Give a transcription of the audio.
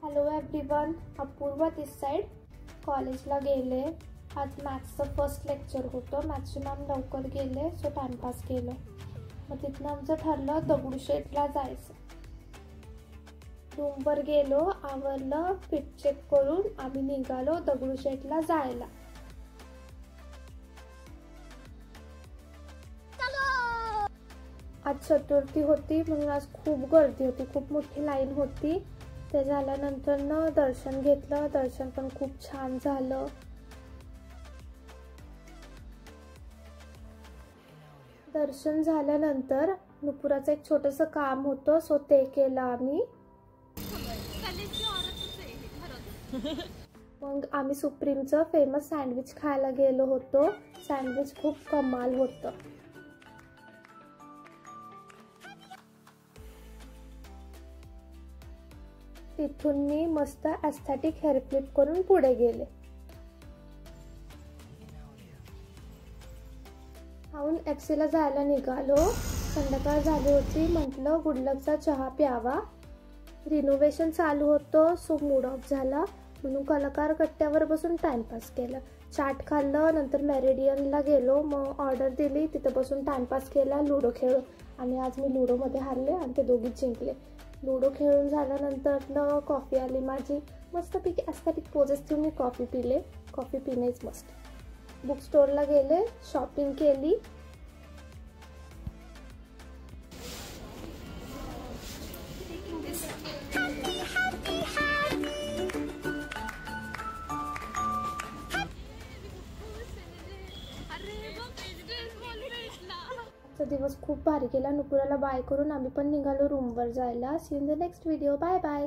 Hello everyone, Apurva दिस side. कॉलेजला गेले. आज मॅथ्सचं फर्स्ट लेक्चर होतं. मॅथ्सचे मॅम लवकर गेले सो टाइमपास केलं. मग तिथनं आमचं ठरलं दगडूशेठला जायचं. रूमवर गेलो, आवरलं, फिट चेक करून आम्ही निघालो दगडूशेठला जायला. आज चतुर्थी होती म्हणून आज खूप गर्दी होती, खूप मोठी लाईन होती. ते झाल्यानंतर दर्शन घेतलं. दर्शन पण खूप छान झालं. दर्शन झाल्यानंतर नुपुराचं एक छोटंसं काम होतं सो ते केलं आम्ही. मग आम्ही सुप्रीमचं फेमस सँडविच खायला गेलो होतो. सँडविच खूप कमाल होतं. तिथून मी मस्त एस्थेटिक हेअर क्लिप करून पुढे गेले. खाऊन एफसीला जायला निघालो. संध्याकाळ झाली होती. म्हटलं गुडलकचा चहा प्यावा. रिनोव्हेशन चालू होतं सो मूड ऑफ झाला म्हणून कलाकार कट्ट्यावर बसून टाइमपास केला. चाट खाल्लं, नंतर मेरिडियनला गेलो. मग ऑर्डर दिली, तिथं बसून टाइमपास केला. लुडो खेळलो आणि आज मी लुडोमध्ये हारले आणि ते दोघीच जिंकले. लुडो खेळून झाल्यानंतर कॉफी आली माझी. मस्तपैकी एस्थेटिक पोजेस ठेवून मी कॉफी पिले. कॉफी पिणेच मस्त. बुक स्टोअरला गेले, शॉपिंग केली. दिवस खूप भारी गेला. नुपुराला बाय करून आम्ही पण निघालो रूमवर जायला. See in the next video. Bye bye.